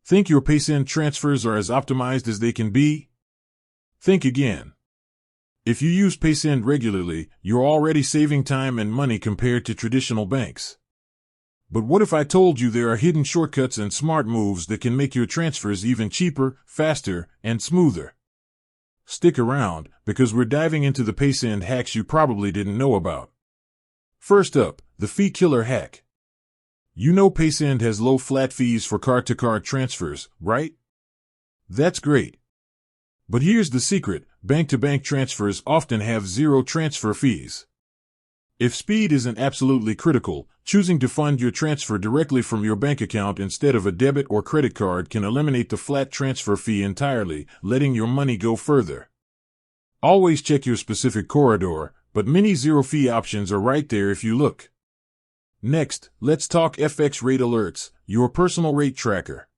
Think your Paysend transfers are as optimized as they can be? Think again. If you use Paysend regularly, you're already saving time and money compared to traditional banks. But what if I told you there are hidden shortcuts and smart moves that can make your transfers even cheaper, faster, and smoother? Stick around, because we're diving into the Paysend hacks you probably didn't know about. First up, the fee killer hack. You know Paysend has low flat fees for card-to-card transfers, right? That's great. But here's the secret, bank-to-bank transfers often have zero transfer fees. If speed isn't absolutely critical, choosing to fund your transfer directly from your bank account instead of a debit or credit card can eliminate the flat transfer fee entirely, letting your money go further. Always check your specific corridor, but many zero-fee options are right there if you look. Next, let's talk FX rate alerts, your personal rate tracker.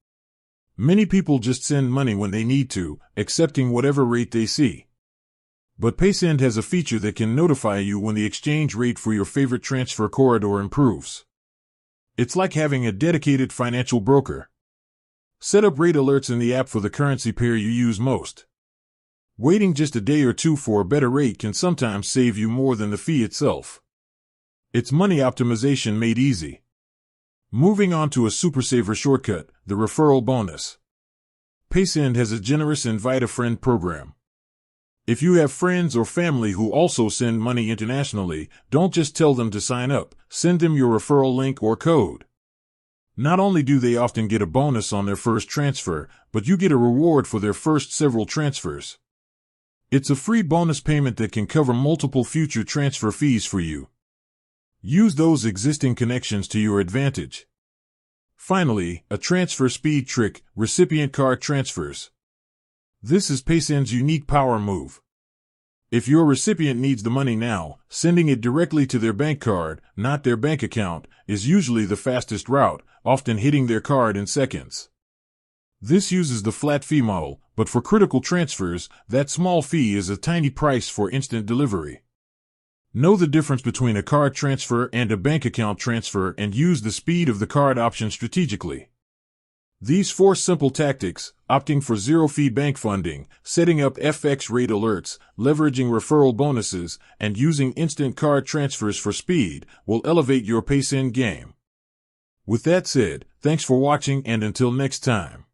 Many people just send money when they need to, accepting whatever rate they see. But Paysend has a feature that can notify you when the exchange rate for your favorite transfer corridor improves. It's like having a dedicated financial broker. Set up rate alerts in the app for the currency pair you use most. Waiting just a day or two for a better rate can sometimes save you more than the fee itself. It's money optimization made easy. Moving on to a super saver shortcut, the referral bonus. Paysend has a generous Invite a Friend program. If you have friends or family who also send money internationally, don't just tell them to sign up, send them your referral link or code. Not only do they often get a bonus on their first transfer, but you get a reward for their first several transfers. It's a free bonus payment that can cover multiple future transfer fees for you. Use those existing connections to your advantage. Finally, a transfer speed trick, recipient card transfers. This is Paysend's unique power move. If your recipient needs the money now, sending it directly to their bank card, not their bank account, is usually the fastest route, often hitting their card in seconds. This uses the flat fee model, but for critical transfers, that small fee is a tiny price for instant delivery. Know the difference between a card transfer and a bank account transfer and use the speed of the card option strategically. These 4 simple tactics, opting for zero-fee bank funding, setting up FX rate alerts, leveraging referral bonuses, and using instant card transfers for speed, will elevate your Paysend game. With that said, thanks for watching and until next time.